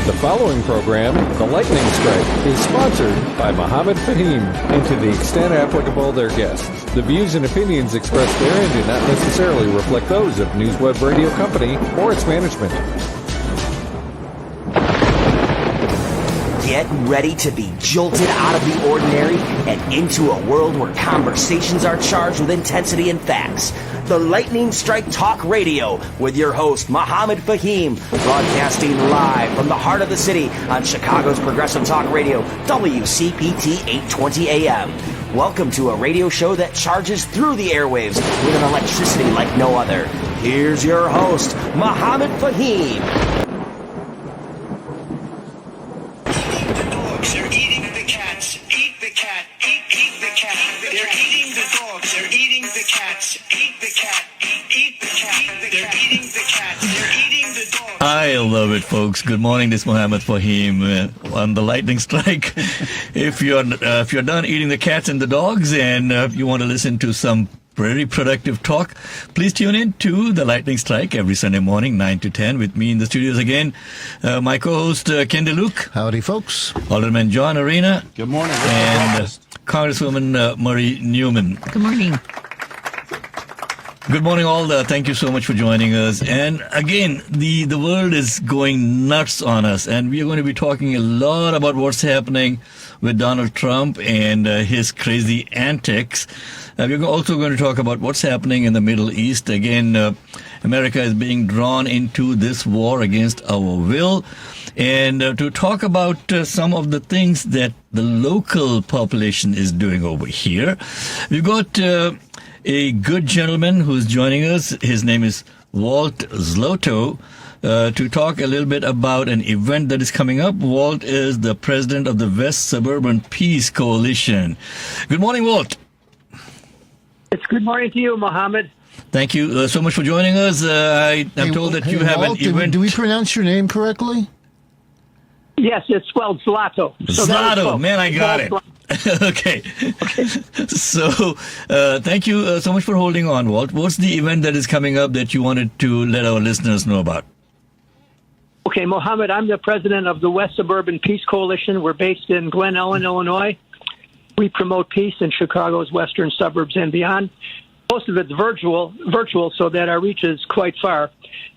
The following program, The Lightning Strike, is sponsored by Mohammed Fahim, and to the extent applicable, their guests. The views and opinions expressed therein do not necessarily reflect those of NewsWeb Radio Company or its management. Get ready to be jolted out of the ordinary and into a world where conversations are charged with intensity and facts. The Lightning Strike Talk Radio with your host, Mohammed Fahim, broadcasting live from the heart of the city on Chicago's Progressive Talk Radio, WCPT 820 AM. Welcome to a radio show that charges through the airwaves with an electricity like no other. Here's your host, Mohammed Fahim. They're eating the cats. Eat the cat. Eat the cat. They're eating the dogs. They're eating the cats. Eat the cat. Eat the cat. They're eating the cats. They're eating the dogs. I love it, folks. Good morning. This is Mohammed Fahim on the Lightning Strike. If you're done eating the cats and the dogs, and you want to listen to some very productive talk, please tune in to the Lightning Strike every Sunday morning, 9 to 10, with me in the studios again. My co-host, Ken DeLuke. Howdy, folks. Alderman John Arena. Good morning. And Congresswoman Murray Newman. Good morning. Good morning, all. Thank you so much for joining us. And again, the world is going nuts on us, and we are going to be talking a lot about what's happening with Donald Trump and his crazy antics. We're also going to talk about what's happening in the Middle East. Again, America is being drawn into this war against our will. And to talk about some of the things that the local population is doing over here, we've got a good gentleman who's joining us. His name is Walt Zloto. To talk a little bit about an event that is coming up. Walt is the president of the West Suburban Peace Coalition. Good morning, Walt. It's good morning to you, Mohammed. Thank you so much for joining us. I'm told that you have Walt, an event. Do we pronounce your name correctly? Yes, it's spelled Zlato. Zlato, man, I got it. Okay. So, thank you so much for holding on, Walt. What's the event that is coming up that you wanted to let our listeners know about? Okay, Mohammed, I'm the president of the West Suburban Peace Coalition. We're based in Glen Ellen, Illinois. We promote peace in Chicago's western suburbs and beyond. Most of it's virtual, so that our reach is quite far.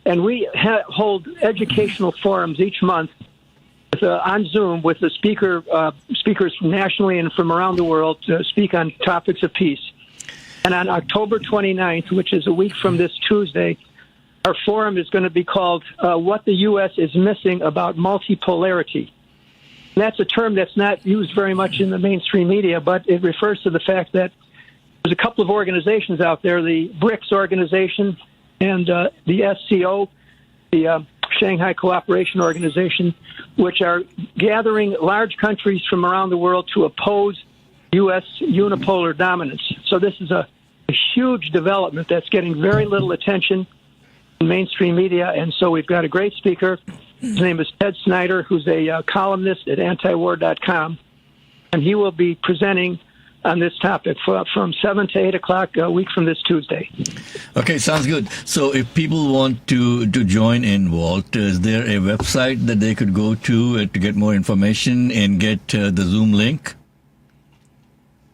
And we hold educational forums each month on Zoom with the speakers nationally and from around the world to speak on topics of peace. And on October 29th, which is a week from this Tuesday, our forum is going to be called What the U.S. is Missing About Multipolarity. And that's a term that's not used very much in the mainstream media, but it refers to the fact that there's a couple of organizations out there, the BRICS organization and the SCO, the Shanghai Cooperation Organization, which are gathering large countries from around the world to oppose U.S. unipolar dominance. So this is a huge development that's getting very little attention in mainstream media, and so we've got a great speaker. His name is Ted Snyder, who's a columnist at antiwar.com, and he will be presenting on this topic from 7 to 8 o'clock a week from this Tuesday. Okay, sounds good. So if people want to join in, Walt, is there a website that they could go to get more information and get the Zoom link?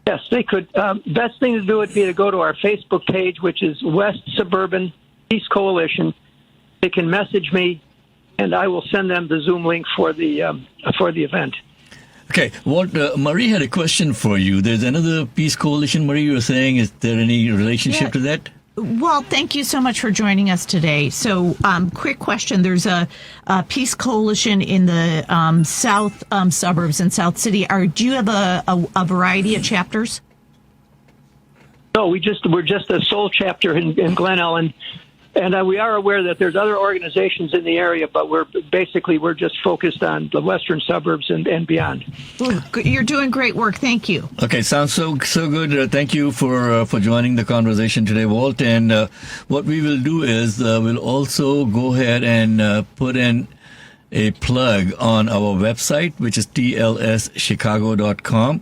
Yes, they could. Best thing to do would be to go to our Facebook page, which is West Suburban Peace Coalition. They can message me, and I will send them the Zoom link for the event. Okay, Walt, Marie had a question for you. There's another peace coalition, Marie, you were saying. Is there any relationship to that? Well, thank you so much for joining us today. So, quick question. There's a peace coalition in the south suburbs in South City. Do you have a variety of chapters? No, we're just a sole chapter in Glen Ellen. And we are aware that there's other organizations in the area, but we're just focused on the western suburbs and beyond. Well, you're doing great work. Thank you. Okay, sounds so good. Thank you for joining the conversation today, Walt. And what we will do is we'll also go ahead and put in a plug on our website, which is tlschicago.com.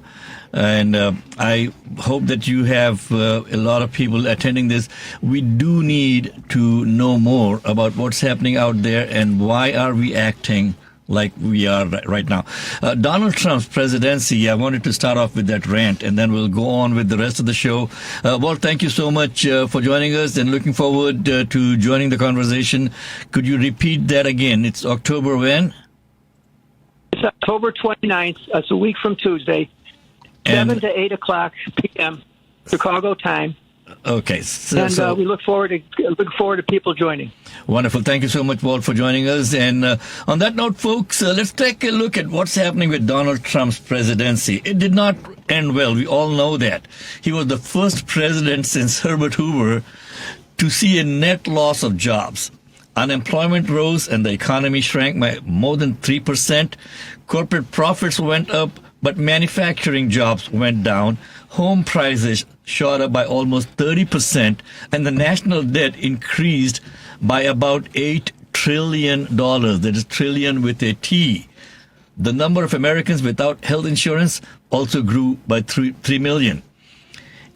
And I hope that you have a lot of people attending this. We do need to know more about what's happening out there and why are we acting like we are right now. Donald Trump's presidency, I wanted to start off with that rant, and then we'll go on with the rest of the show. Walt, thank you so much for joining us, and looking forward to joining the conversation. Could you repeat that again? It's October when? It's October 29th. It's a week from Tuesday, 7 to 8 o'clock p.m. Chicago time. Okay. And we look forward to people joining. Wonderful. Thank you so much, Walt, for joining us. And on that note, folks, let's take a look at what's happening with Donald Trump's presidency. It did not end well. We all know that. He was the first president since Herbert Hoover to see a net loss of jobs. Unemployment rose and the economy shrank by more than 3%. Corporate profits went up, but manufacturing jobs went down. Home prices shot up by almost 30%, and the national debt increased by about $8 trillion. That is trillion with a T. The number of Americans without health insurance also grew by 3 million.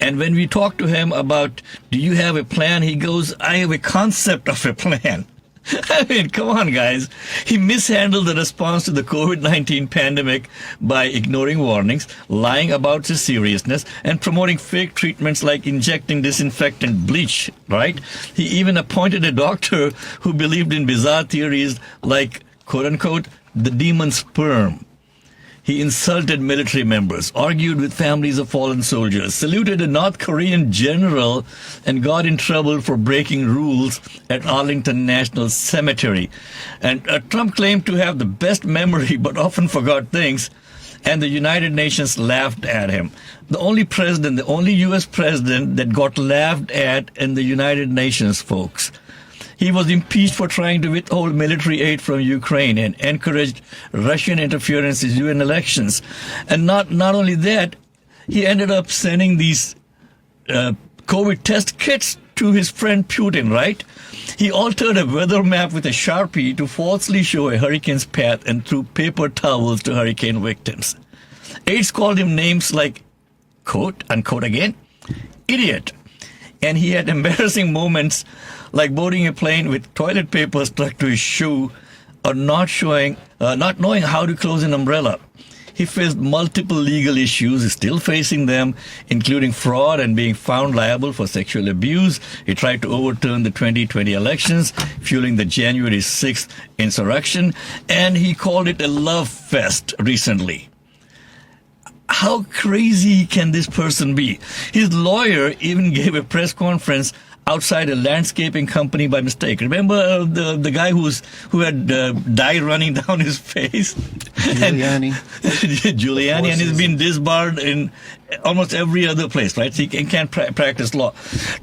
And when we talk to him about, do you have a plan? He goes, I have a concept of a plan. I mean, come on, guys. He mishandled the response to the COVID-19 pandemic by ignoring warnings, lying about its seriousness, and promoting fake treatments like injecting disinfectant bleach, right? He even appointed a doctor who believed in bizarre theories like, quote-unquote, the demon sperm. He insulted military members, argued with families of fallen soldiers, saluted a North Korean general, and got in trouble for breaking rules at Arlington National Cemetery. And Trump claimed to have the best memory, but often forgot things, and the United Nations laughed at him. The only U.S. president that got laughed at in the United Nations, folks. He was impeached for trying to withhold military aid from Ukraine and encouraged Russian interference in UN elections. And not only that, he ended up sending these COVID test kits to his friend Putin, right? He altered a weather map with a Sharpie to falsely show a hurricane's path and threw paper towels to hurricane victims. Aides called him names like, quote, unquote again, idiot. And he had embarrassing moments like boarding a plane with toilet paper stuck to his shoe or not knowing how to close an umbrella. He faced multiple legal issues, is still facing them, including fraud and being found liable for sexual abuse. He tried to overturn the 2020 elections, fueling the January 6th insurrection, and he called it a love fest recently. How crazy can this person be? His lawyer even gave a press conference outside a landscaping company by mistake. Remember the guy who had dye running down his face? Giuliani. Giuliani, and he's been disbarred in almost every other place, right? So he can't practice law.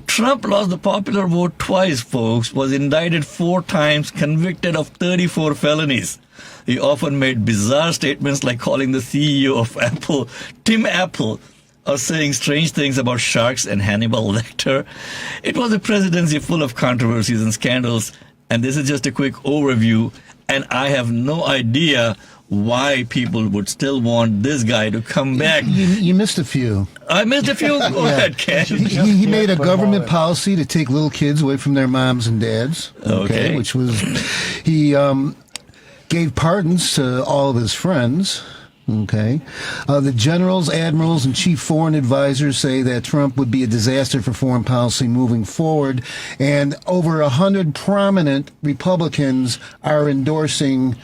Trump lost the popular vote twice, folks, was indicted 4 times, convicted of 34 felonies. He often made bizarre statements like calling the CEO of Apple, Tim Apple, or saying strange things about sharks and Hannibal Lecter. It was a presidency full of controversies and scandals, and this is just a quick overview, and I have no idea why people would still want this guy to come back. You missed a few. I missed a few? Go ahead, Ken. He made a government policy to take little kids away from their moms and dads. Okay. Which was, he gave pardons to all of his friends. Okay. The generals, admirals, and chief foreign advisors say that Trump would be a disaster for foreign policy moving forward. And over 100 prominent Republicans are endorsing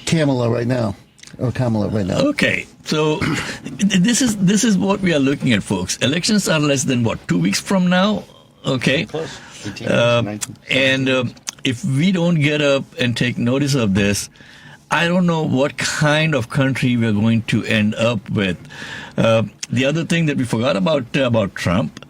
Kamala right now. Okay. So this is what we are looking at, folks. Elections are less than, 2 weeks from now? Okay. And if we don't get up and take notice of this, I don't know what kind of country we're going to end up with. The other thing that we forgot about Trump,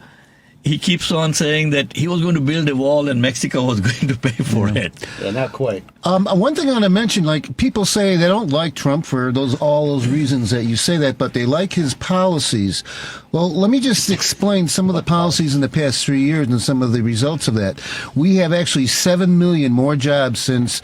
he keeps on saying that he was going to build a wall and Mexico was going to pay for it. Yeah, not quite. One thing I want to mention, like, people say they don't like Trump for all those reasons that you say that, but they like his policies. Well, let me just explain some of the policies in the past 3 years and some of the results of that. We have actually 7 million more jobs since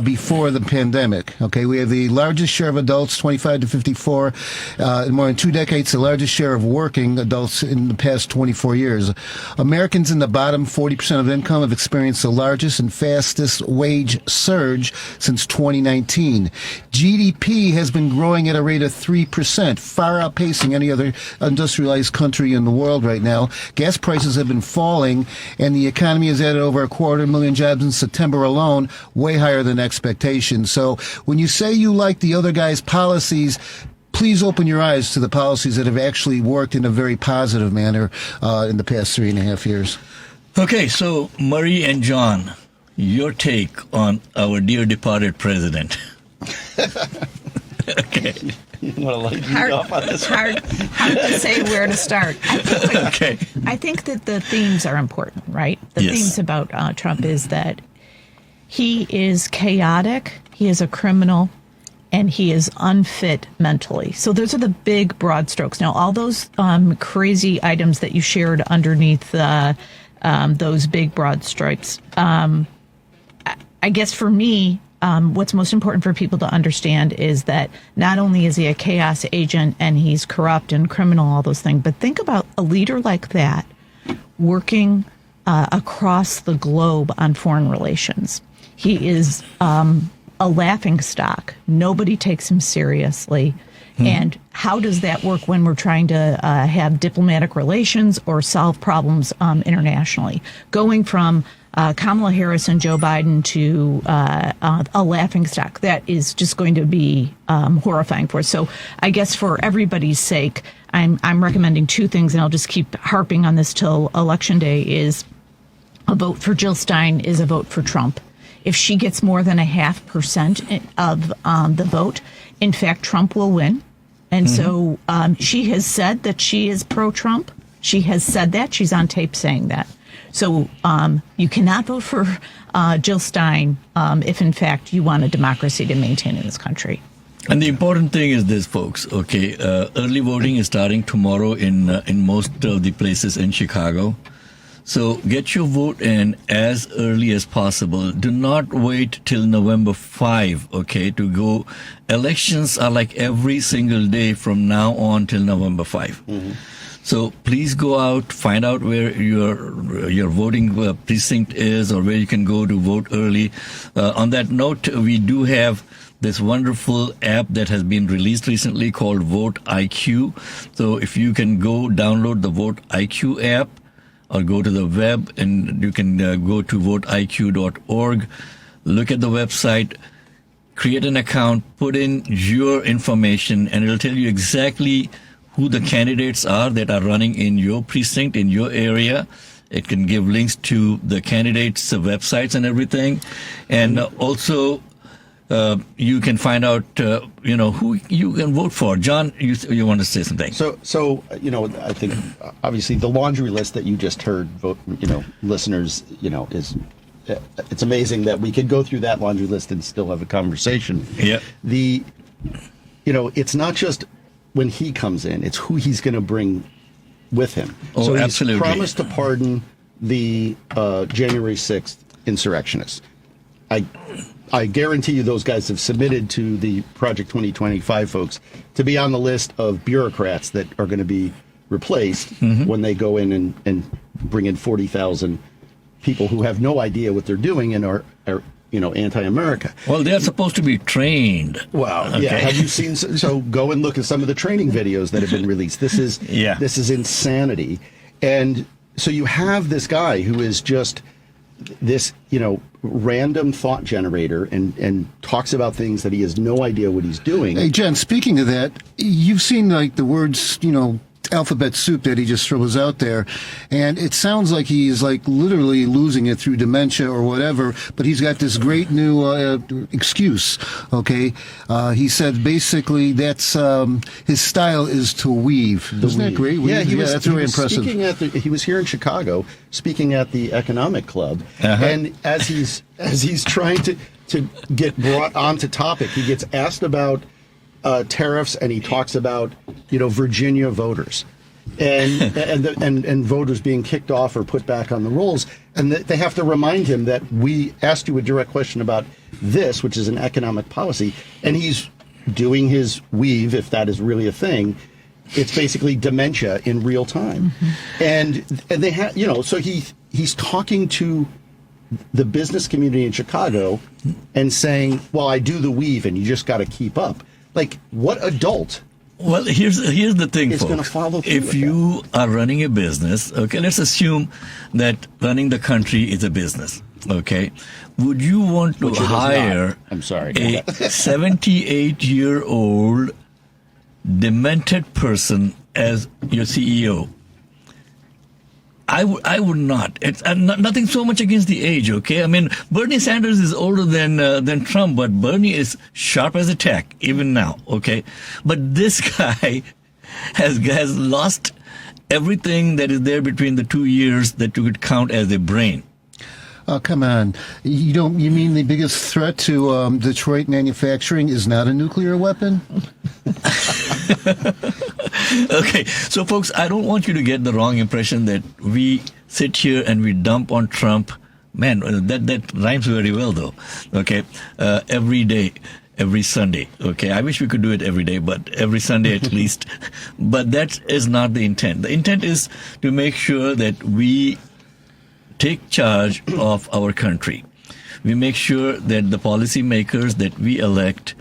before the pandemic. Okay, we have the largest share of adults 25 to 54 in more than 2 decades, the largest share of working adults in the past 24 years. Americans in the bottom 40% of income have experienced the largest and fastest wage surge since 2019. GDP has been growing at a rate of 3%, far outpacing any other industrialized country in the world right now. Gas prices have been falling, and the economy has added over 250,000 jobs in September alone, way higher than expectations. So when you say you like the other guy's policies, please open your eyes to the policies that have actually worked in a very positive manner in the past 3.5 years. Okay, so Murray and John, your take on our dear departed president. Okay. You want to light me up on this? Hard to say where to start. Okay. I think that the themes are important, right? The Yes. themes about Trump is that he is chaotic, he is a criminal, and he is unfit mentally. So those are the big broad strokes. Now, all those crazy items that you shared underneath those big broad stripes, I guess for me, what's most important for people to understand is that not only is he a chaos agent and he's corrupt and criminal, all those things, but think about a leader like that working across the globe on foreign relations. He is a laughingstock. Nobody takes him seriously. And how does that work when we're trying to have diplomatic relations or solve problems internationally? Going from Kamala Harris and Joe Biden to a laughingstock, that is just going to be horrifying for us. So I guess for everybody's sake, I'm recommending two things, and I'll just keep harping on this till Election Day, is a vote for Jill Stein is a vote for Trump. If she gets more than 0.5% of the vote, in fact, Trump will win. And so she has said that she is pro-Trump. She has said that. She's on tape saying that. So you cannot vote for Jill Stein if, in fact, you want a democracy to maintain in this country. And the important thing is this, folks. Okay, early voting is starting tomorrow in most of the places in Chicago. So get your vote in as early as possible. Do not wait till November 5, okay, to go. Elections are like every single day from now on till November 5. So please go out, find out where your voting precinct is or where you can go to vote early. On that note, we do have this wonderful app that has been released recently called Vote IQ. So if you can go download the Vote IQ app, or go to the web, and you can go to voteiq.org, look at the website, create an account, put in your information, and it'll tell you exactly who the candidates are that are running in your precinct, in your area. It can give links to the candidates' websites and everything. And also, you can find out, who you can vote for. John, you want to say something? So I think obviously the laundry list that you just heard, listeners, is it's amazing that we could go through that laundry list and still have a conversation. Yeah. It's not just when he comes in; it's who he's going to bring with him. Oh, so absolutely. He's promised to pardon the January 6th insurrectionists. I guarantee you those guys have submitted to the Project 2025 folks to be on the list of bureaucrats that are going to be replaced when they go in and bring in 40,000 people who have no idea what they're doing and are anti-America. Well, they're supposed to be trained. Wow. Okay. Yeah. Have you seen? So go and look at some of the training videos that have been released. This is insanity. And so you have this guy who is just this, random thought generator and talks about things that he has no idea what he's doing. Hey, Jen, speaking of that, you've seen like the words, alphabet soup that he just throws out there, and it sounds like he's like literally losing it through dementia or whatever, but he's got this great new excuse. Okay, he said basically that's his style is to weave. Isn't that great? Yeah, that's very impressive. He was here in Chicago speaking at the Economic Club, and as he's trying to get brought onto topic, he gets asked about tariffs, and he talks about Virginia voters and voters being kicked off or put back on the rolls, and they have to remind him that we asked you a direct question about this, which is an economic policy, and he's doing his weave, if that is really a thing, It's basically dementia in real time. And they have, so he's talking to the business community in Chicago and saying, well, I do the weave and you just got to keep up. Like, what adult? Well, here's the thing, Is folks. gonna follow through If with you are running a business, okay, let's assume that running the country is a business, okay? Would you want to Which it is hire not. I'm sorry. a 78-year-old demented person as your CEO? I would not. It's nothing so much against the age, okay? I mean, Bernie Sanders is older than Trump, but Bernie is sharp as a tack even now, okay? But this guy has lost everything that is there between the 2 years that you could count as a brain. Oh, come on. You mean the biggest threat to Detroit manufacturing is not a nuclear weapon? Okay, so folks, I don't want you to get the wrong impression that we sit here and we dump on Trump. Man, that rhymes very well, though. Okay, every day, every Sunday. Okay, I wish we could do it every day, but every Sunday at least. But that is not the intent. The intent is to make sure that we take charge of our country. We make sure that the policymakers that we elect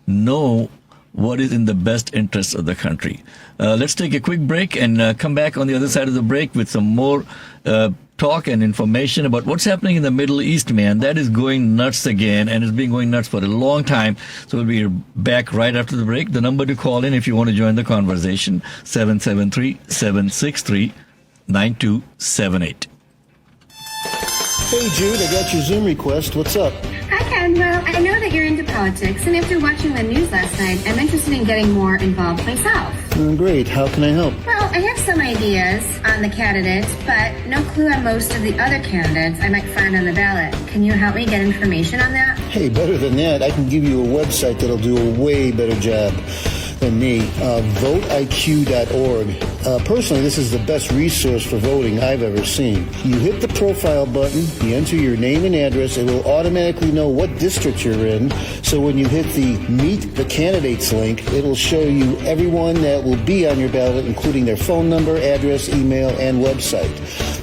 know what is in the best interest of the country. Let's take a quick break and come back on the other side of the break with some more talk and information about what's happening in the Middle East, man. That is going nuts again, and it's been going nuts for a long time. So we'll be back right after the break. The number to call in if you want to join the conversation, 773-763-9278. Hey, Jude, I got your Zoom request. What's up? Hi, Ken. Well, I know that you're into politics, and after watching the news last night, I'm interested in getting more involved myself. Great. How can I help? Well, I have some ideas on the candidates, but no clue on most of the other candidates I might find on the ballot. Can you help me get information on that? Hey, better than that, I can give you a website that'll do a way better job than me, voteiq.org. Personally, this is the best resource for voting I've ever seen. You hit the profile button, you enter your name and address, it will automatically know what district you're in, so when you hit the Meet the Candidates link, it'll show you everyone that will be on your ballot, including their phone number, address, email, and website.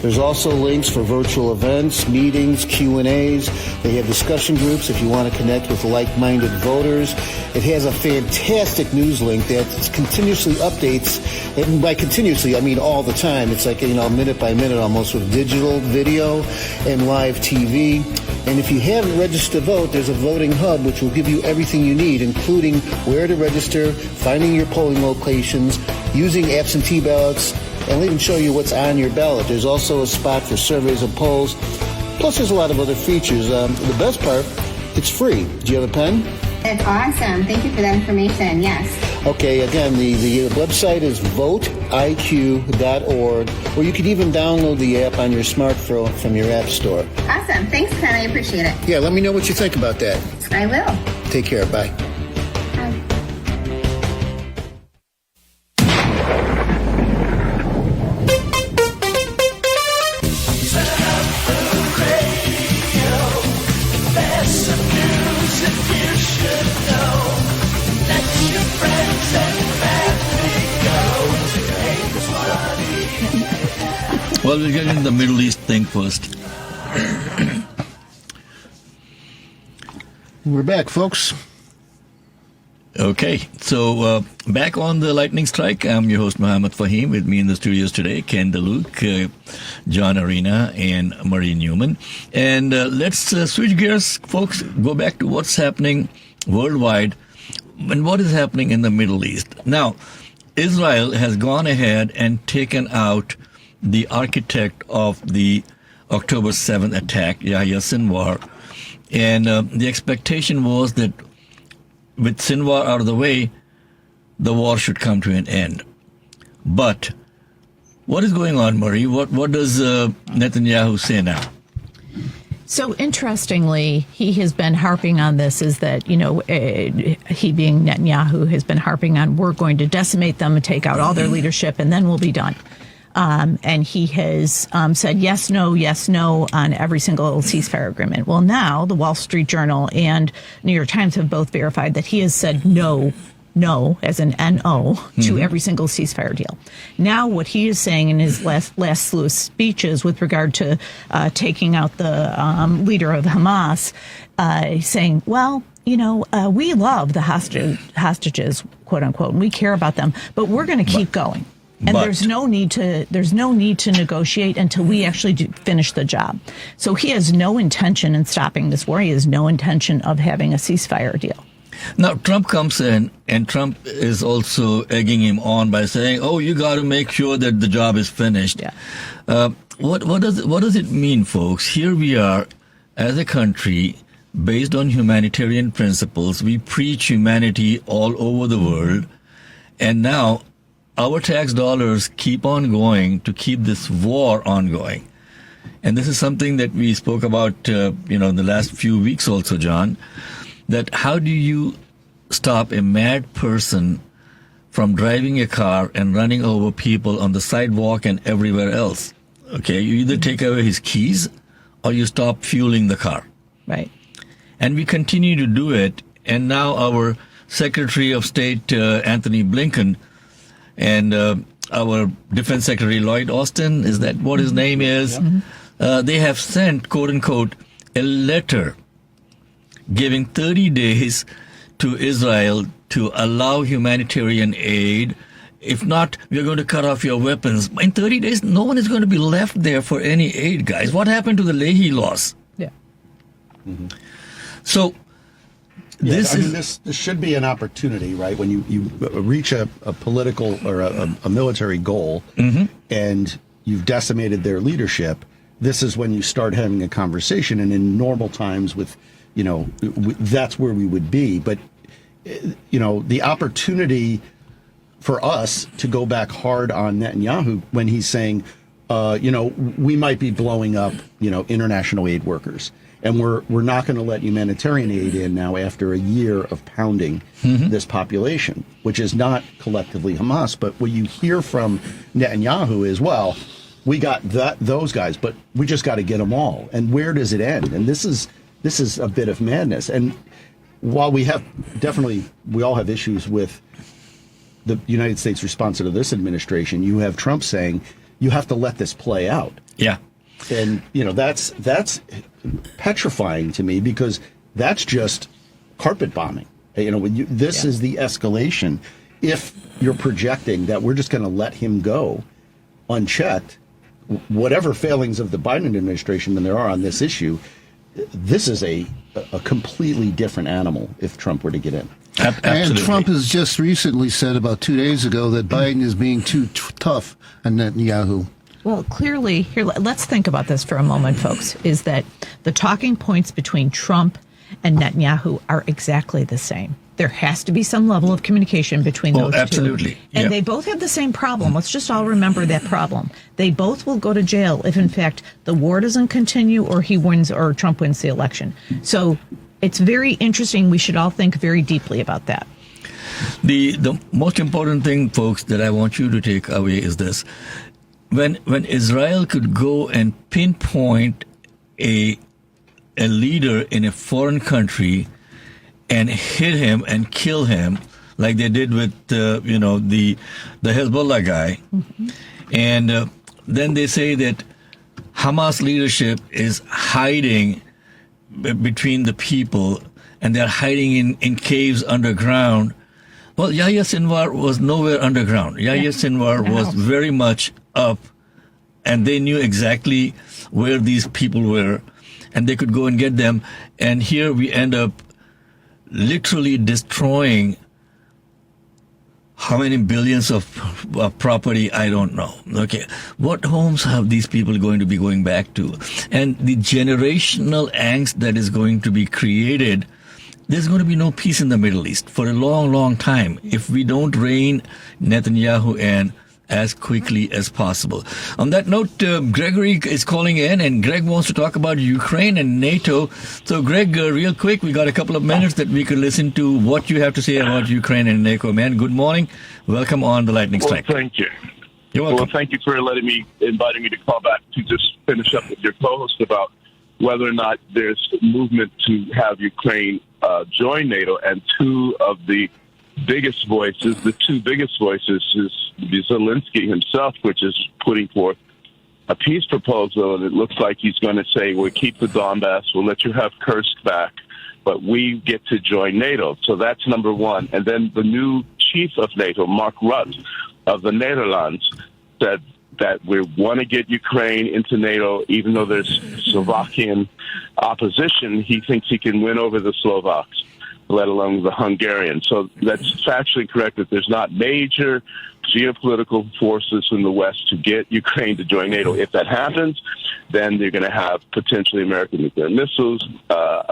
There's also links for virtual events, meetings, Q&As. They have discussion groups if you want to connect with like-minded voters. It has a fantastic news link that continuously updates, and by continuously I mean all the time. It's like, minute by minute almost, with digital video and live TV. And if you haven't registered to vote, there's a voting hub which will give you everything you need, including where to register, finding your polling locations, using absentee ballots, and they'll even show you what's on your ballot. There's also a spot for surveys and polls. Plus, there's a lot of other features. The best part, it's free. Do you have a pen? That's awesome. Thank you for that information. Yes. Okay, again, the website is voteiq.org, or you can even download the app on your smartphone from your app store. Awesome. Thanks, Ken. I appreciate it. Yeah, let me know what you think about that. I will. Take care. Bye. Bye. Well, we'll get into the Middle East thing first. We're back, folks. Okay, so back on the lightning strike, I'm your host, Mohammed Fahim. With me in the studios today, Ken DeLuke, John Arena, and Marie Newman. And let's switch gears, folks, go back to what's happening worldwide and what is happening in the Middle East. Now, Israel has gone ahead and taken out the architect of the October 7th attack, Yahya Sinwar. And the expectation was that with Sinwar out of the way, the war should come to an end. But what is going on, Marie? What does Netanyahu say now? So interestingly, he has been harping on this, is that, he being Netanyahu has been harping on, we're going to decimate them and take out all their leadership and then we'll be done. And he has said yes, no on every single ceasefire agreement. Well, now the Wall Street Journal and New York Times have both verified that he has said no no, as in N-O, to every single ceasefire deal. Now what he is saying in his last slew of speeches with regard to taking out the leader of Hamas, saying, well, we love the hostages, quote unquote, and we care about them, but we're going to keep going. And there's no need to negotiate until we actually finish the job. So he has no intention in stopping this war. He has no intention of having a ceasefire deal. Now, Trump comes in, and Trump is also egging him on by saying, "Oh, you got to make sure that the job is finished." Yeah. What does it mean, folks? Here we are, as a country, based on humanitarian principles. We preach humanity all over the world, and now our tax dollars keep on going to keep this war ongoing. And this is something that we spoke about, in the last few weeks also, John. That how do you stop a mad person from driving a car and running over people on the sidewalk and everywhere else? Okay, you either take away his keys or you stop fueling the car. Right. And we continue to do it. And now our Secretary of State, Anthony Blinken, and our Defense Secretary Lloyd Austin, is that what his name is? Yeah. They have sent, quote unquote, a letter giving 30 days to Israel to allow humanitarian aid. If not, we're going to cut off your weapons. In 30 days, no one is going to be left there for any aid, guys. What happened to the Leahy laws? Yeah. Mm-hmm. So this should be an opportunity, right? When you reach a political or a military goal and you've decimated their leadership, this is when you start having a conversation. And in normal times that's where we would be. But, the opportunity for us to go back hard on Netanyahu when he's saying, we might be blowing up, international aid workers. And we're not going to let humanitarian aid in now after a year of pounding this population, which is not collectively Hamas. But what you hear from Netanyahu is, well, we got those guys, but we just got to get them all. And where does it end? And this is a bit of madness. And while we all have issues with the United States response to this administration, you have Trump saying you have to let this play out. Yeah. And, that's petrifying to me, because that's just carpet bombing. This is the escalation. If you're projecting that we're just going to let him go unchecked, whatever failings of the Biden administration there are on this issue, this is a completely different animal if Trump were to get in. Absolutely. And Trump has just recently said about 2 days ago that Biden is being too tough on Netanyahu. Well, clearly, here, let's think about this for a moment, folks, is that the talking points between Trump and Netanyahu are exactly the same. There has to be some level of communication between those two. Absolutely. And they both have the same problem. Let's just all remember that problem. They both will go to jail if, in fact, the war doesn't continue or he wins or Trump wins the election. So it's very interesting. We should all think very deeply about that. The most important thing, folks, that I want you to take away is this. When Israel could go and pinpoint a leader in a foreign country and hit him and kill him, like they did with the Hezbollah guy, and then they say that Hamas leadership is hiding between the people, and they're hiding in caves underground. Well, Yahya Sinwar was nowhere underground. Yahya Sinwar was very much up, and they knew exactly where these people were, and they could go and get them. And here we end up literally destroying how many billions of property, I don't know. Okay, what homes are these people going to be going back to? And the generational angst that is going to be created, there's going to be no peace in the Middle East for a long, long time if we don't rein Netanyahu in as quickly as possible. On that note, Gregory is calling in, and Greg wants to talk about Ukraine and NATO. So, Greg, real quick, we got a couple of minutes that we could listen to what you have to say about Ukraine and NATO. Man, good morning. Welcome on the Lightning Strike. Well, thank you. You're welcome. Well, thank you for inviting me to call back to just finish up with your co-host about whether or not there's movement to have Ukraine join NATO, and two of the biggest voices, the two biggest voices, is Zelensky himself, which is putting forth a peace proposal, and it looks like he's going to say, we'll keep the Donbass, we'll let you have Kursk back, but we get to join NATO. So that's number one. And then the new chief of NATO, Mark Rutte of the Netherlands, said that we want to get Ukraine into NATO, even though there's Slovakian opposition. He thinks he can win over the Slovaks, let alone the Hungarians. So that's factually correct that there's not major geopolitical forces in the West to get Ukraine to join NATO. If that happens, then they're going to have potentially American nuclear missiles,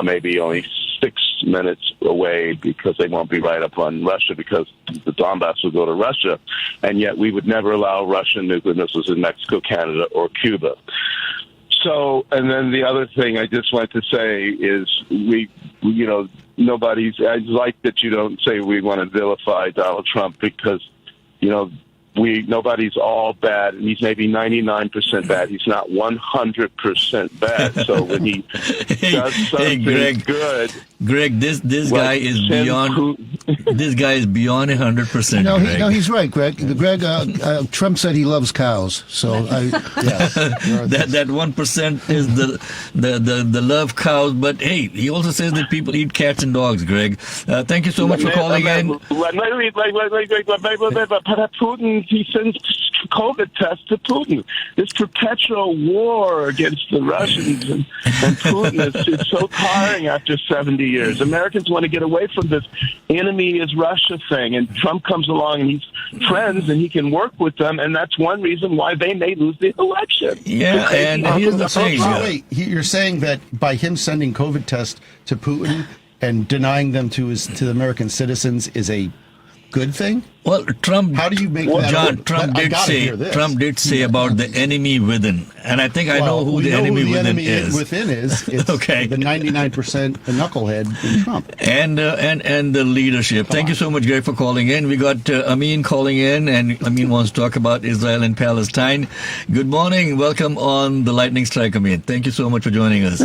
maybe only 6 minutes away, because they won't be right up on Russia, because the Donbass will go to Russia. And yet we would never allow Russian nuclear missiles in Mexico, Canada, or Cuba. So, and then the other thing I just want to say is I like that you don't say we want to vilify Donald Trump, because, nobody's all bad, and he's maybe 99% bad. He's not 100% bad. So when he does something good, Greg, this guy is beyond. This guy is beyond 100%. No, he's right, Greg. Trump said he loves cows, so that 1% is the love cows. But hey, he also says that people eat cats and dogs. Greg, thank you so much for calling in. Putin, he sends COVID tests to Putin. This perpetual war against the Russians and Putin is so tiring after 70 years. Americans want to get away from this enemy is Russia thing, and Trump comes along and he's friends and he can work with them, and that's one reason why they may lose the election. Yeah, and here's the thing. Wait, you're saying that by him sending COVID tests to Putin and denying them to the American citizens is a good thing? Well, Trump. How do you make that? John, Trump did say about the enemy within, and I think I know who the enemy within is. It's okay. The 99% knucklehead in Trump and the leadership. Thank you so much, Greg, for calling in. We got Amin calling in, and Amin wants to talk about Israel and Palestine. Good morning, welcome on the Lightning Strike, Amin. Thank you so much for joining us.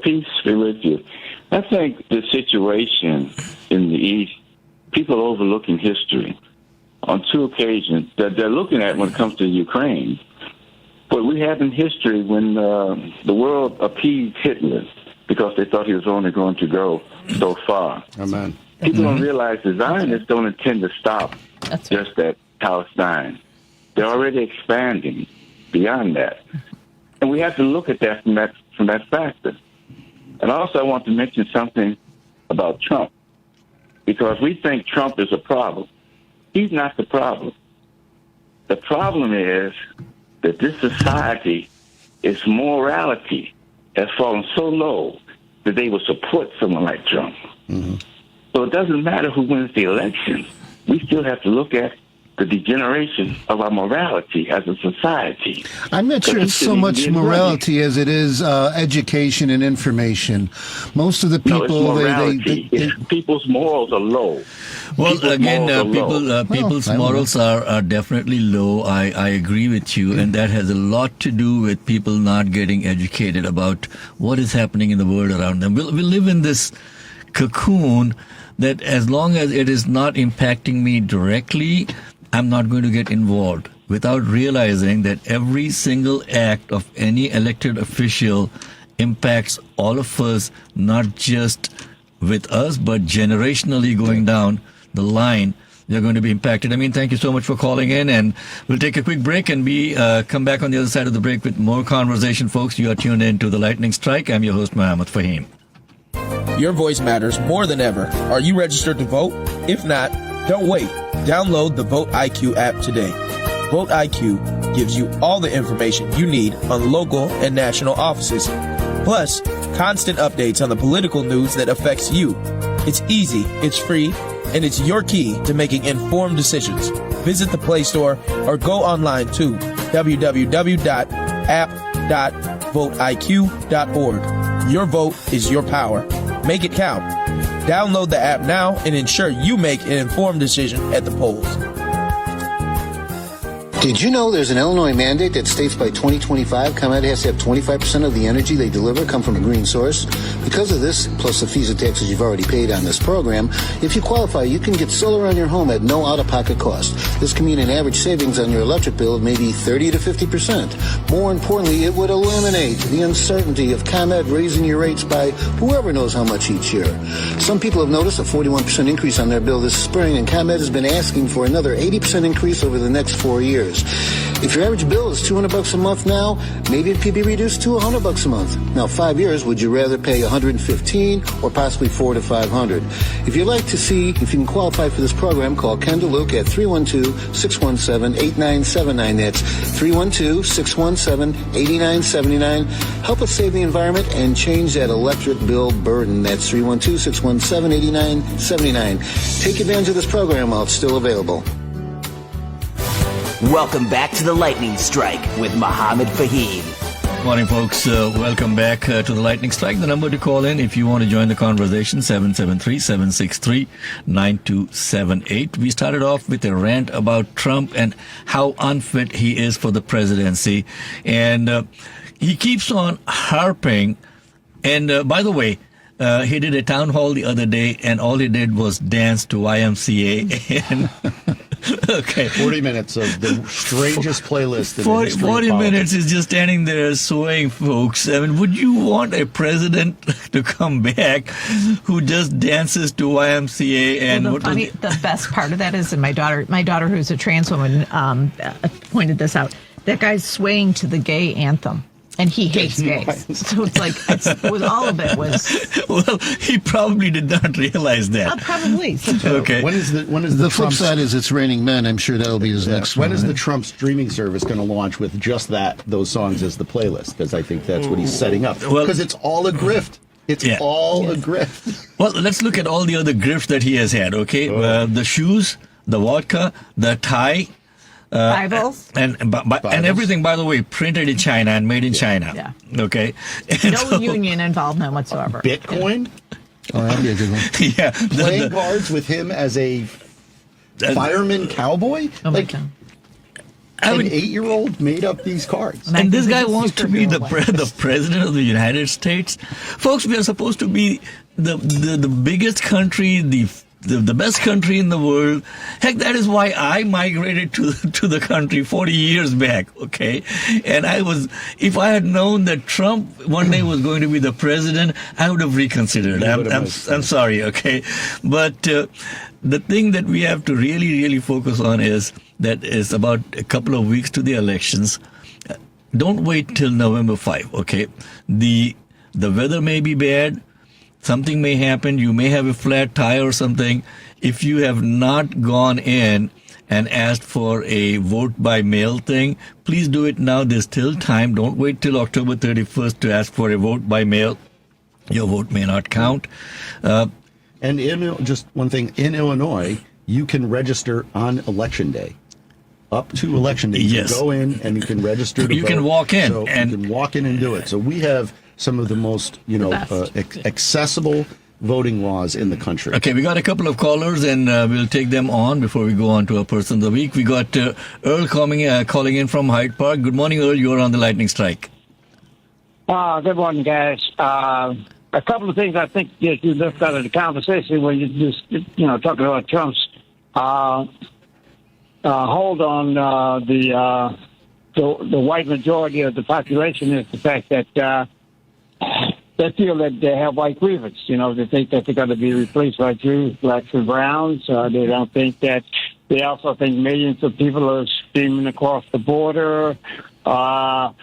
Peace be with you. I think the situation in the East, people overlooking history on two occasions that they're looking at when it comes to Ukraine. But we had in history when the world appeased Hitler because they thought he was only going to go so far. Amen. People don't realize the Zionists don't intend to stop just at Palestine. They're already expanding beyond that. And we have to look at that from that factor. And also I want to mention something about Trump, because we think Trump is a problem. He's not the problem. The problem is that this society, its morality has fallen so low that they will support someone like Trump. Mm-hmm. So it doesn't matter who wins the election. We still have to look at the degeneration of our morality as a society. I'm not sure it's so much morality as it is education and information. Most of the people, people's morals are low. Well, people's morals are definitely low. I agree with you, and that has a lot to do with people not getting educated about what is happening in the world around them. We live in this cocoon that as long as it is not impacting me directly, I'm not going to get involved, without realizing that every single act of any elected official impacts all of us, not just with us, but generationally going down the line. They're going to be impacted. I mean, thank you so much for calling in, and we'll take a quick break and come back on the other side of the break with more conversation, folks. You are tuned in to The Lightning Strike. I'm your host, Mohammed Fahim. Your voice matters more than ever. Are you registered to vote? If not, don't wait. Download the Vote IQ app today. Vote IQ gives you all the information you need on local and national offices, plus constant updates on the political news that affects you. It's easy, it's free, and it's your key to making informed decisions. Visit the Play Store or go online to www.app.voteiq.org. Your vote is your power. Make it count. Download the app now and ensure you make an informed decision at the polls. Did you know there's an Illinois mandate that states by 2025, ComEd has to have 25% of the energy they deliver come from a green source? Because of this, plus the fees and taxes you've already paid on this program, if you qualify, you can get solar on your home at no out-of-pocket cost. This can mean an average savings on your electric bill of maybe 30 to 50%. More importantly, it would eliminate the uncertainty of ComEd raising your rates by whoever knows how much each year. Some people have noticed a 41% increase on their bill this spring, and ComEd has been asking for another 80% increase over the next 4 years. If your average bill is $200 a month now, maybe it could be reduced to $100 a month. Now, 5 years, would you rather pay $115 or possibly $400 to $500? If you'd like to see if you can qualify for this program, call Ken DeLuke at 312-617-8979. That's 312-617-8979. Help us save the environment and change that electric bill burden. That's 312-617-8979. Take advantage of this program while it's still available. Welcome back to the Lightning Strike with Mohammed Fahim. Morning, folks. Welcome back to the Lightning Strike. The number to call in if you want to join the conversation, 773-763-9278. We started off with a rant about Trump and how unfit he is for the presidency. And he keeps on harping. And by the way, he did a town hall the other day, and all he did was dance to YMCA. And okay, 40 minutes of the strangest playlist in the history of 40 minutes is just standing there swaying, folks. I mean, would you want a president to come back who just dances to YMCA? And well, the best part of that is, and my daughter who's a trans woman, pointed this out. That guy's swaying to the gay anthem. And he hates gays. So it's like, all of it was... Well, he probably did not realize that. Probably. Okay. When is the flip side is it's raining men. I'm sure that'll be his next one. When is the Trump streaming service going to launch with just those songs as the playlist? Because I think that's what he's setting up. Because it's all a grift. It's all a grift. Well, let's look at all the other grifts that he has had, okay? The shoes, the vodka, the tie... Bibles and everything, by the way, printed in China and made in China. Yeah. Okay. No union involvement whatsoever. Bitcoin. Oh, that'd be a good one. Yeah. Playing cards with him as a fireman cowboy. Oh my God. An 8-year-old made up these cards. And this guy wants to be the president of the United States. Folks, we are supposed to be the biggest country, the best country in the world. Heck, that is why I migrated to the country 40 years back, okay? And if I had known that Trump one day was going to be the president, I would have reconsidered. I'm sorry, okay? But the thing that we have to really, really focus on is that it's about a couple of weeks to the elections. Don't wait till November 5, okay? The weather may be bad. Something may happen. You may have a flat tire or something. If you have not gone in and asked for a vote by mail thing, please do it now. There's still time. Don't wait till October 31st to ask for a vote by mail. Your vote may not count. And just one thing, in Illinois, you can register on Election Day. Up to Election Day. You can go in and you can register to vote. You can walk in. So you can walk in and do it. So we have some of the most, accessible voting laws in the country. Okay, we got a couple of callers, and we'll take them on before we go on to our person of the week. We got Earl calling in from Hyde Park. Good morning, Earl. You're on the Lightning Strike. Good morning, guys. A couple of things I think you left out of the conversation when you just, talking about Trump's hold on the white majority of the population is the fact that they feel that they have white grievance. They think that they're going to be replaced by Jews, blacks, and browns. They don't think that. They also think millions of people are streaming across the border. There are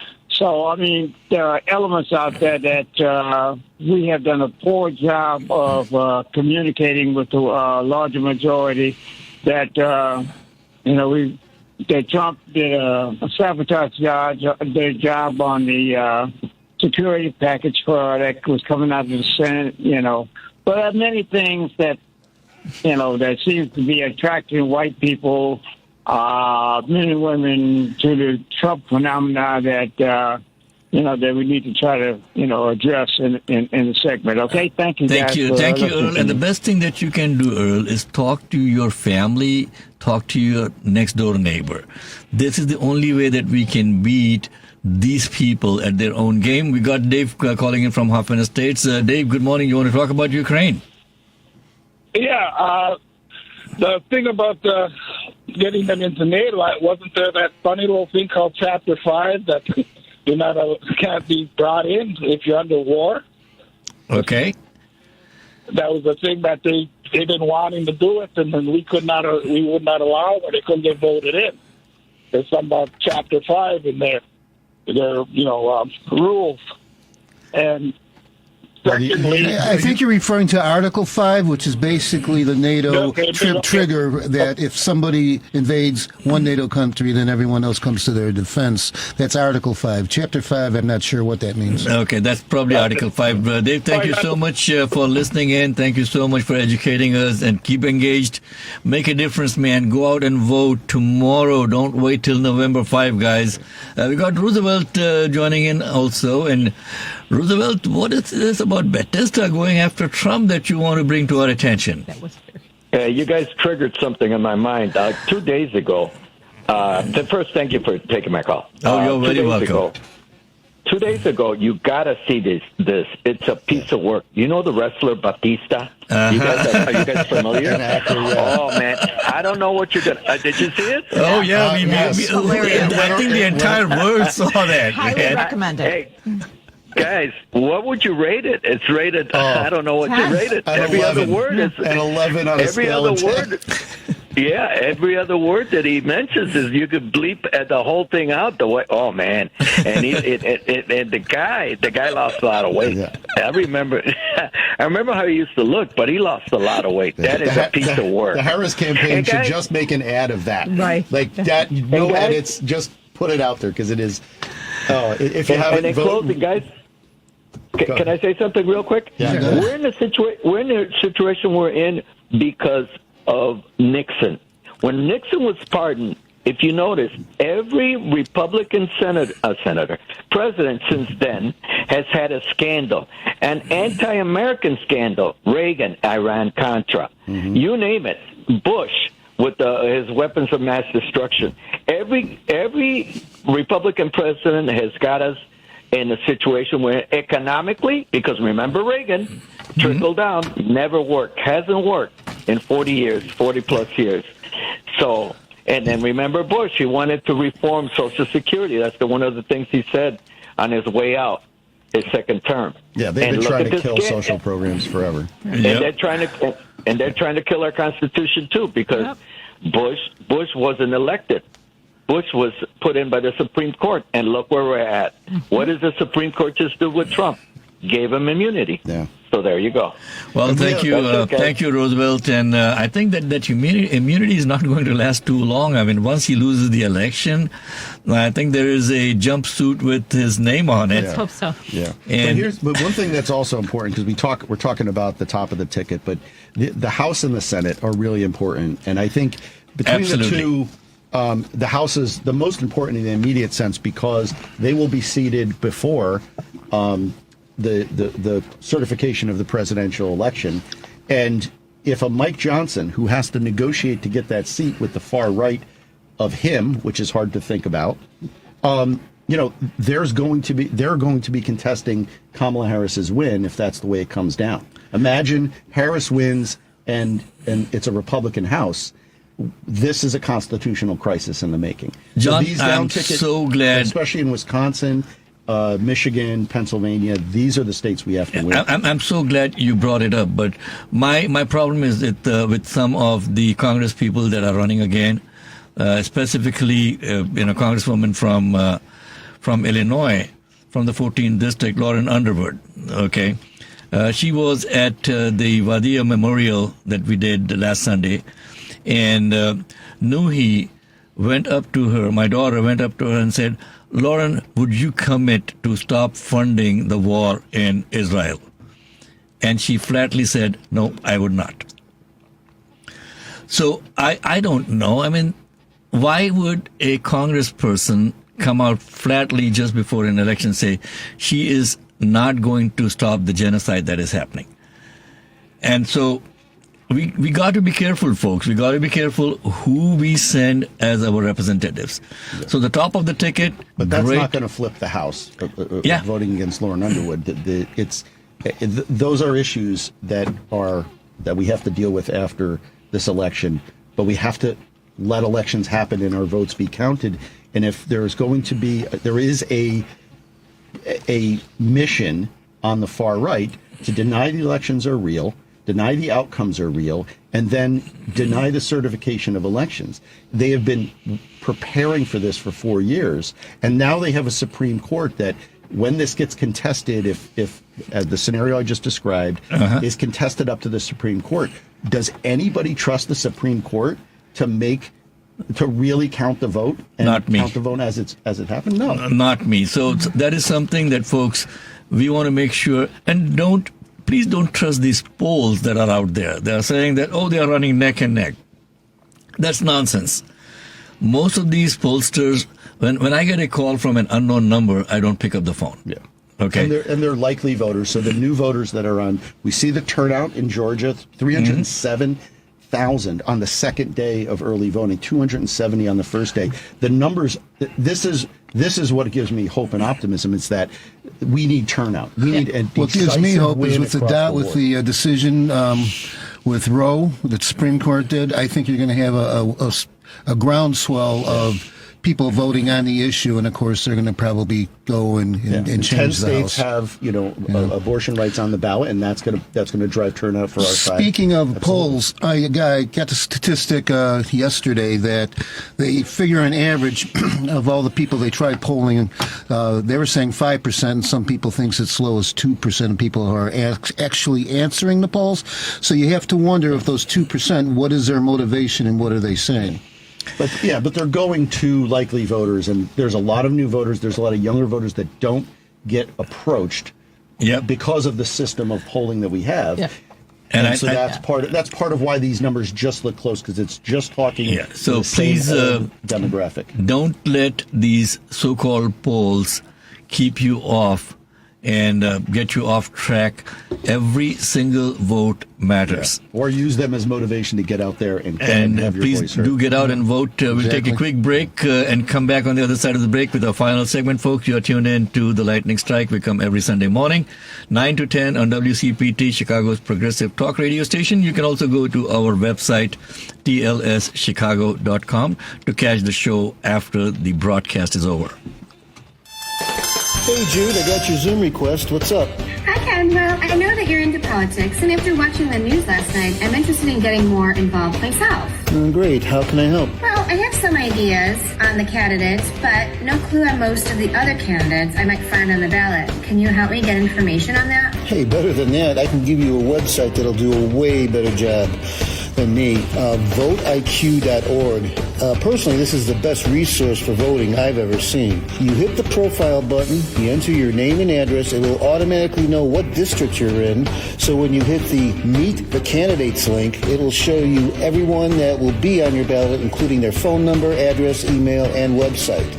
elements out there that we have done a poor job of communicating with the larger majority. That that Trump did a sabotage job on the security package that was coming out of the Senate, But there are many things that, that seems to be attracting white people, men and women, to the Trump phenomena that that we need to try to, address in the segment. Okay, thank you. Thank you, Earl. And the best thing that you can do, Earl, is talk to your family, talk to your next door neighbor. This is the only way that we can beat these people at their own game. We got Dave calling in from Hoffman Estates. Dave, good morning. You want to talk about Ukraine? Yeah, the thing about getting them into NATO, wasn't there that funny little thing called Chapter 5 that can't be brought in if you're under war? Okay. That was the thing that they've been wanting to do it, and then we would not allow it, or they couldn't get voted in. There's something about Chapter 5 in their rules. And secondly, I think you're referring to Article 5, which is basically the NATO trigger that if somebody invades one NATO country, then everyone else comes to their defense. That's Article 5. Chapter 5, I'm not sure what that means. Okay, that's probably Article 5. Dave, thank you so much for listening in. Thank you so much for educating us, and keep engaged. Make a difference, man. Go out and vote tomorrow. Don't wait till November 5, guys. We got Roosevelt joining in also. And Roosevelt, what is this about Bethesda going after Trump that you want to bring to our attention? You guys triggered something in my mind. 2 days ago, first, thank you for taking my call. Oh, you're very welcome. 2 days ago, you got to see this. It's a piece of work. You know the wrestler Batista? Are you guys familiar? Oh, man. I don't know what you're going to... did you see it? Oh, yeah. I think the entire world saw that. Highly recommend it. Hey, guys, what would you rate it? It's rated, I don't know what you rate it. Every 11. Other word is... An 11 on a scale of 10. Word... Yeah, every other word that he mentions is you could bleep the whole thing out the way. Oh man, and and the guy lost a lot of weight. Yeah. I remember how he used to look, but he lost a lot of weight. That is a piece of work. The Harris campaign should just make an ad of that, right? Like that. No edits, just put it out there because it is. If you haven't and in closing, guys. Can I say something real quick? Yeah. We're in the situation we're in because of Nixon. When Nixon was pardoned, if you notice, every Republican president since then has had a scandal, an anti-American scandal. Reagan, Iran-Contra, you name it. Bush with his weapons of mass destruction. Every Republican president has got us in a situation where economically, because remember Reagan, trickle down, never worked, hasn't worked in 40 plus years. So, and then remember Bush, he wanted to reform Social Security. That's one of the things he said on his way out, his second term. Yeah, they've been trying to kill social programs forever. And they're trying to kill our Constitution too, because Bush wasn't elected. Bush was put in by the Supreme Court, and look where we're at. What does the Supreme Court just do with Trump? Gave him immunity. Yeah. So there you go. Well, thank you, Roosevelt. And I think that immunity is not going to last too long. I mean, once he loses the election, I think there is a jumpsuit with his name on it. Let's hope so. Yeah. But one thing that's also important, because we're talking about the top of the ticket, but the House and the Senate are really important. And I think between the two, the House is the most important in the immediate sense because they will be seated before the certification of the presidential election. And if a Mike Johnson, who has to negotiate to get that seat with the far right of him, which is hard to think about, they're going to be contesting Kamala Harris's win if that's the way it comes down. Imagine Harris wins and it's a Republican House. This is a constitutional crisis in the making. John, I'm so glad, especially in Wisconsin, Michigan, Pennsylvania. These are the states we have to win. I'm so glad you brought it up. But my problem is that with some of the Congress people that are running again, specifically, Congresswoman from Illinois, from the 14th district, Lauren Underwood. Okay, she was at the Wadia Memorial that we did last Sunday. And Nuhi went up to her, my daughter went up to her and said, Lauren, would you commit to stop funding the war in Israel? And she flatly said, no, I would not. So I don't know. I mean, why would a congressperson come out flatly just before an election, say she is not going to stop the genocide that is happening. And so we got to be careful, folks. We got to be careful who we send as our representatives. Yeah. So the top of the ticket, but that's not going to flip the House. Voting against Lauren Underwood, those are issues that we have to deal with after this election. But we have to let elections happen and our votes be counted. And if there is a mission on the far right to deny the elections are real, deny the outcomes are real, and then deny the certification of elections. They have been preparing for this for 4 years, and now they have a Supreme Court that when this gets contested, if the scenario I just described is contested up to the Supreme Court, does anybody trust the Supreme Court to really count the vote and count the vote as it happened? No, not me. So that is something that, folks, we want to make sure, and please don't trust these polls that are out there. They are saying that, they are running neck and neck. That's nonsense. Most of these pollsters, when I get a call from an unknown number, I don't pick up the phone. Yeah. Okay. And they're likely voters. So the new voters that are on, we see the turnout in Georgia, 307,000 on the second day of early voting, 270 on the first day. The numbers, this is what gives me hope and optimism. It's that we need turnout. We need a what gives me hope is with the decision with Roe that the Supreme Court did. I think you're going to have a groundswell of people voting on the issue, and of course they're going to probably go and change 10 the states House. have abortion rights on the ballot, and that's going to drive turnout for our side. Speaking of polls, I got the statistic yesterday that they figure an average of all the people they tried polling. They were saying 5%, and some people think it's as low as 2% of people are actually answering the polls. So you have to wonder if those 2%, what is their motivation and what are they saying? But they're going to likely voters, and there's a lot of new voters. There's a lot of younger voters that don't get approached because of the system of polling that we have. Yeah. And so that's part of why these numbers just look close, because it's just talking so the please, same demographic. Don't let these so-called polls keep you off and get you off track. Every single vote matters. Yeah. Or use them as motivation to get out there and have your please voice heard. do get out and vote. We'll take a quick break and come back on the other side of the break with our final segment, folks. You are tuned in to The Lightning Strike. We come every Sunday morning, 9 to 10 on WCPT, Chicago's progressive talk radio station. You can also go to our website, tlschicago.com, to catch the show after the broadcast is over. Hey, Jude, I got your Zoom request. What's up? Hi, Ken. Well, I know that you're into politics, and after watching the news last night, I'm interested in getting more involved myself. Great. How can I help? Well, I have some ideas on the candidates, but no clue on most of the other candidates I might find on the ballot. Can you help me get information on that? Hey, better than that, I can give you a website that'll do a way better job than me. VoteIQ.org. Personally, this is the best resource for voting I've ever seen. You hit the profile button, you enter your name and address, it will automatically know what district you're in. So when you hit the Meet the Candidates link, it will show you everyone that will be on your ballot, including their phone number, address, email, and website.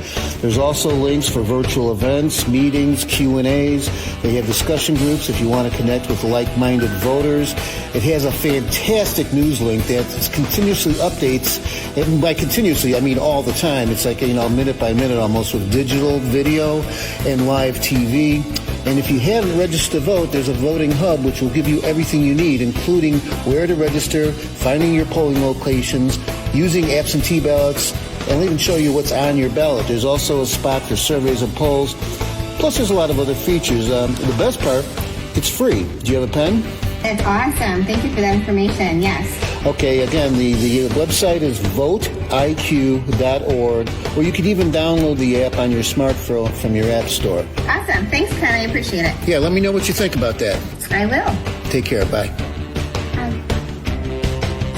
There's also links for virtual events, meetings, Q&As. They have discussion groups if you want to connect with like-minded voters. It has a fantastic news link that continuously updates, and by continuously, I mean all the time. It's like, minute by minute almost, with digital, video, and live TV. And if you haven't registered to vote, there's a voting hub which will give you everything you need, including where to register, finding your polling locations, using absentee ballots, and it'll even show you what's on your ballot. There's also a spot for surveys and polls. Plus, there's a lot of other features. The best part, it's free. Do you have a pen? That's awesome. Thank you for that information. Yes. Okay, again, the website is VoteIQ.org, or you can even download the app on your smartphone from your app store. Awesome. Thanks, Ken. I appreciate it. Yeah, let me know what you think about that. I will. Take care. Bye.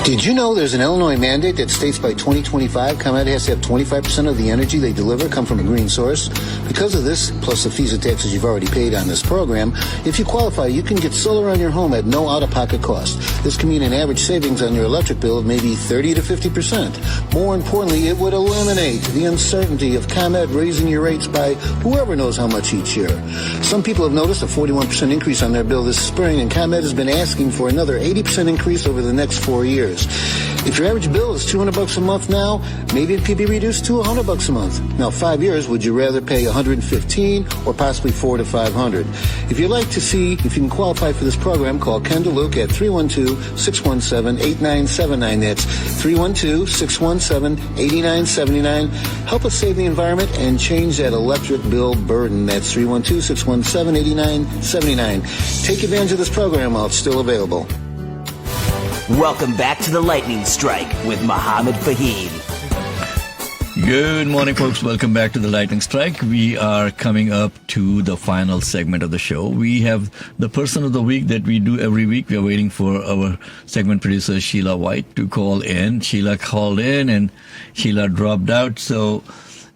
Did you know there's an Illinois mandate that states by 2025, ComEd has to have 25% of the energy they deliver come from a green source? Because of this, plus the fees and taxes you've already paid on this program, if you qualify, you can get solar on your home at no out-of-pocket cost. This can mean an average savings on your electric bill of maybe 30 to 50%. More importantly, it would eliminate the uncertainty of ComEd raising your rates by whoever knows how much each year. Some people have noticed a 41% increase on their bill this spring, and ComEd has been asking for another 80% increase over the next 4 years. If your average bill is $200 a month now, maybe it could be reduced to $100 a month. Now, 5 years, would you rather pay $115 or possibly $400 to $500? If you'd like to see if you can qualify for this program, call Ken DeLuke at 312-617-8979. That's 312-617-8979. Help us save the environment and change that electric bill burden. That's 312-617-8979. Take advantage of this program while it's still available. Welcome back to the Lightning Strike with Mohammed Fahim. Good morning, folks. Welcome back to the Lightning Strike. We are coming up to the final segment of the show. We have the person of the week that we do every week. We are waiting for our segment producer, Sheila White, to call in. Sheila called in and Sheila dropped out. So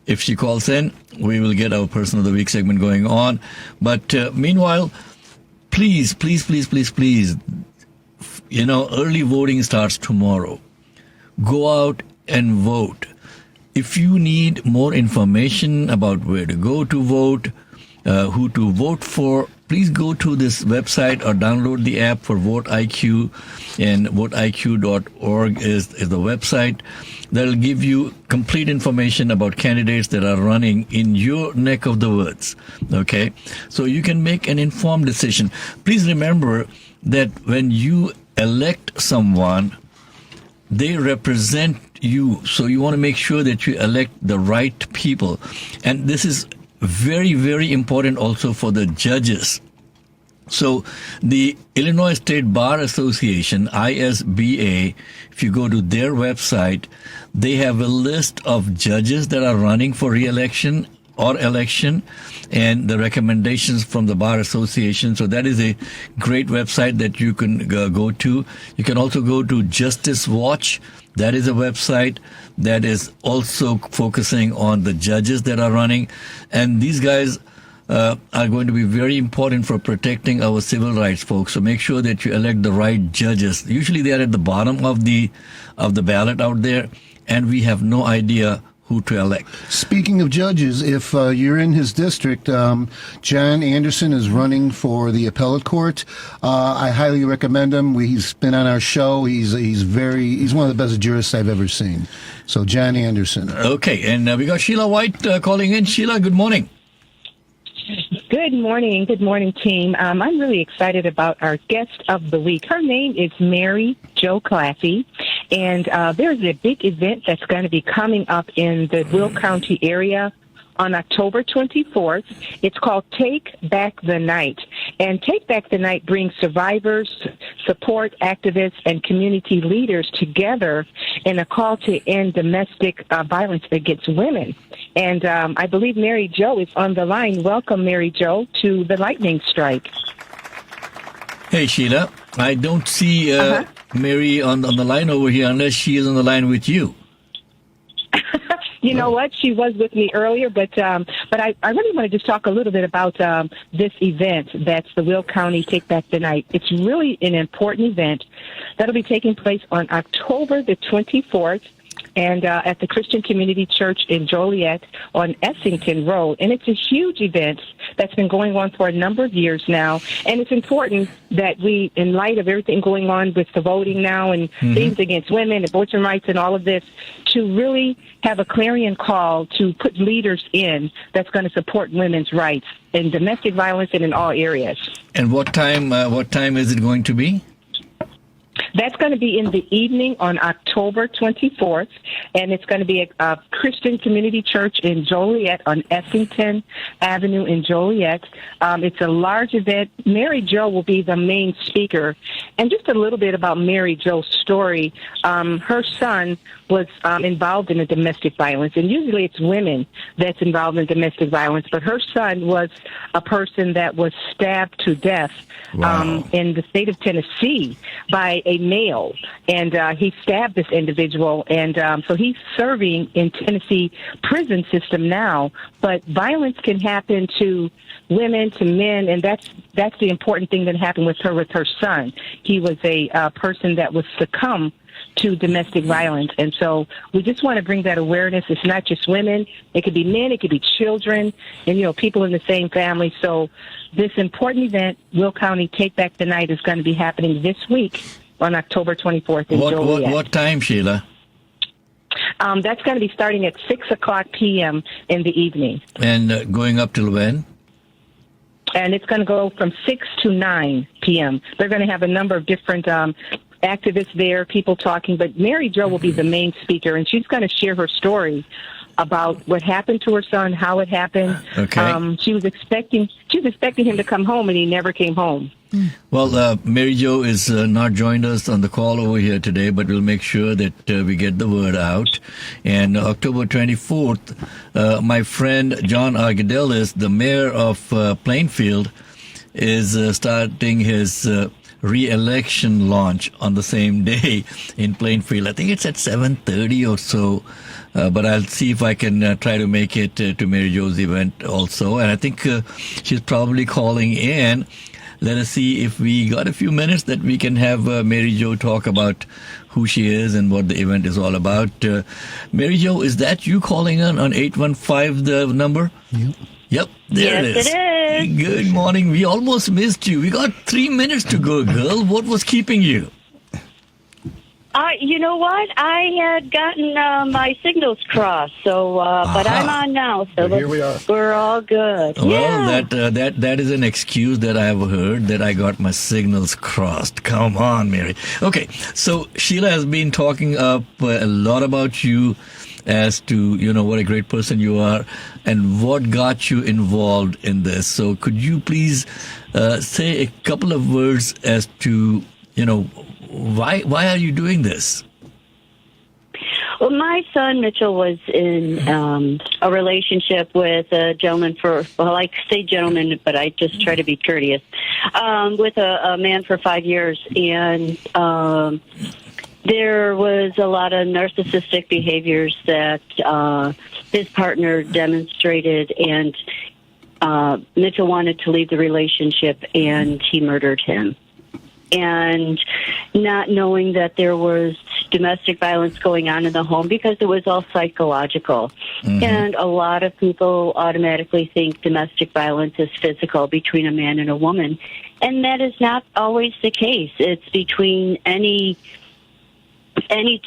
if she calls in, we will get our person of the week segment going on. But meanwhile, please, early voting starts tomorrow. Go out and vote. If you need more information about where to go to vote, who to vote for, please go to this website or download the app for Vote IQ, and voteiq.org is the website that will give you complete information about candidates that are running in your neck of the woods. Okay? So you can make an informed decision. Please remember that when you elect someone, they represent you. So you want to make sure that you elect the right people. And this is very, very important also for the judges. So the Illinois State Bar Association, ISBA, if you go to their website, they have a list of judges that are running for re-election or election and the recommendations from the Bar Association. So that is a great website that you can go to. You can also go to Justice Watch. That is a website that is also focusing on the judges that are running. And these guys are going to be very important for protecting our civil rights, folks. So make sure that you elect the right judges. Usually they are at the bottom of the ballot out there, and we have no idea who to elect. Speaking of judges, if you're in his district, John Anderson is running for the appellate court. I highly recommend him. He's been on our show. He's one of the best jurists I've ever seen. So John Anderson. Okay, and we got Sheila White calling in. Sheila, good morning. Good morning, team. I'm really excited about our guest of the week. Her name is Mary Jo Claffey, and there's a big event that's going to be coming up in the Will County area on October 24th. It's called Take Back the Night. And Take Back the Night brings survivors, support activists, and community leaders together in a call to end domestic violence against women. And I believe Mary Jo is on the line. Welcome, Mary Jo, to the Lightning Strike. Hey, Sheila. I don't see Mary on the line over here unless she is on the line with you. You know what? She was with me earlier, but I really want to just talk a little bit about this event that's the Will County Take Back the Night. It's really an important event that'll be taking place on October the 24th. And at the Christian Community Church in Joliet on Essington Road. And it's a huge event that's been going on for a number of years now. And it's important that we, in light of everything going on with the voting now and things against women, abortion rights and all of this, to really have a clarion call to put leaders in that's going to support women's rights in domestic violence and in all areas. And what time is it going to be? That's going to be in the evening on October 24th, and it's going to be a Christian Community Church in Joliet on Essington Avenue in Joliet. It's a large event. Mary Jo will be the main speaker. And just a little bit about Mary Jo's story. Her son was involved in a domestic violence, and usually it's women that's involved in domestic violence, but her son was a person that was stabbed to death in the state of Tennessee by a male, and he stabbed this individual, and so he's serving in Tennessee prison system now. But violence can happen to women, to men, and that's the important thing that happened with her son. He was a person that was succumbed to domestic violence, and so we just want to bring that awareness. It's not just women; it could be men, it could be children, and people in the same family. So this important event, Will County Take Back the Night, is going to be happening this week on October 24th in Joliet. What time, Sheila? That's going to be starting at 6:00 p.m. in the evening. And going up till when? And it's going to go from 6 to 9 p.m. They're going to have a number of different activists there, people talking, but Mary Jo will be the main speaker, and she's going to share her story about what happened to her son, how it happened. Okay. She was expecting him to come home, and he never came home. Well, Mary Jo is not joined us on the call over here today, but we'll make sure that we get the word out. And October 24th, my friend John Argedelis, the mayor of Plainfield, is starting his re-election launch on the same day in Plainfield. I think it's at 7:30 or so, but I'll see if I can try to make it to Mary Jo's event also. And I think she's probably calling in. Let us see if we got a few minutes that we can have Mary Jo talk about who she is and what the event is all about. Mary Jo, is that you calling in on 815, the number? Yep, there it is. Yes, it is. Good morning. We almost missed you. We got 3 minutes to go, girl. What was keeping you? You know what? I had gotten my signals crossed, so but I'm on now, so here we are. We're all good. Well, that is an excuse that I've heard, that I got my signals crossed. Come on, Mary. Okay, so Sheila has been talking up a lot about you as to, what a great person you are and what got you involved in this. So could you please say a couple of words as to, why are you doing this? Well, my son Mitchell was in a relationship with a gentleman I say gentleman, but I just try to be courteous, with a man for 5 years. And there was a lot of narcissistic behaviors that his partner demonstrated, and Mitchell wanted to leave the relationship, and he murdered him. And not knowing that there was domestic violence going on in the home, because it was all psychological. Mm-hmm. And a lot of people automatically think domestic violence is physical between a man and a woman. And that is not always the case. It's between any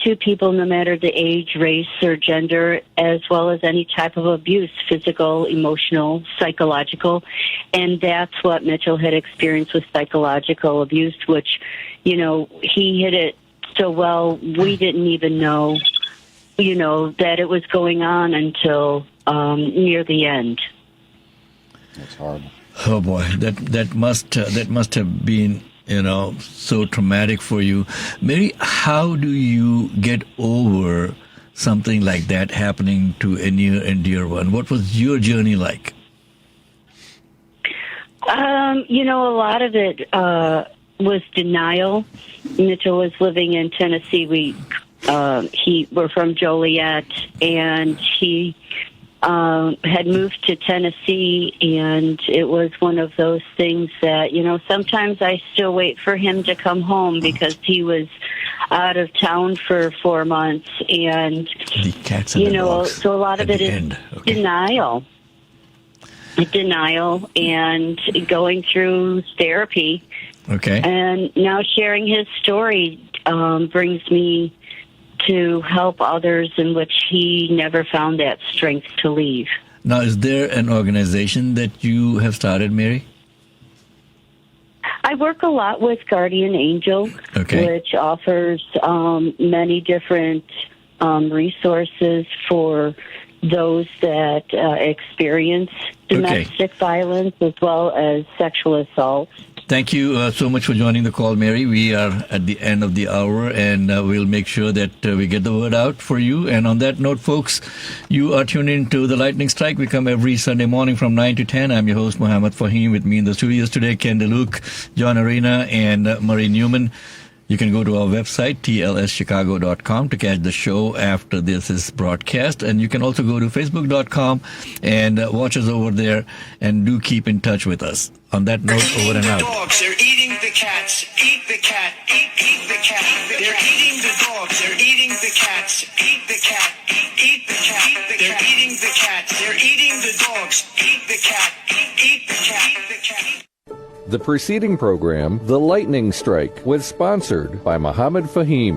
two people, no matter the age, race, or gender, as well as any type of abuse, physical, emotional, psychological. And that's what Mitchell had experienced with psychological abuse, which, he hit it so well, we didn't even know, that it was going on until near the end. That's horrible. Oh boy, that must have been, so traumatic for you. Mary, how do you get over something like that happening to a near and dear one? What was your journey like? A lot of it was denial. Mitchell was living in Tennessee. We're from Joliet, and he had moved to Tennessee, and it was one of those things that, sometimes I still wait for him to come home because he was out of town for 4 months, and, the cats and the dogs so a lot of it is denial. Denial and going through therapy. Okay. And now sharing his story brings me to help others in which he never found that strength to leave. Now, is there an organization that you have started, Mary? I work a lot with Guardian Angel, which offers many different resources for those that experience domestic violence as well as sexual assault. Thank you so much for joining the call, Mary. We are at the end of the hour, and we'll make sure that we get the word out for you. And on that note, folks, you are tuned in to The Lightning Strike. We come every Sunday morning from 9 to 10. I'm your host, Muhammad Fahim. With me in the studios today, Ken DeLuke, John Arena, and Marie Newman. You can go to our website, tlschicago.com, to catch the show after this is broadcast. And you can also go to facebook.com and watch us over there, and do keep in touch with us. On that note, over and out. Dogs, they're eating the cats. Eat the cat. Eat the cat. They're eating the dogs. They're eating the cats. Eat the cat. Eat the cat. They're eating the cats. They're eating the dogs. Eat the cat. Eat the cat. The preceding program, The Lightning Strike, was sponsored by Mohammed Fahim.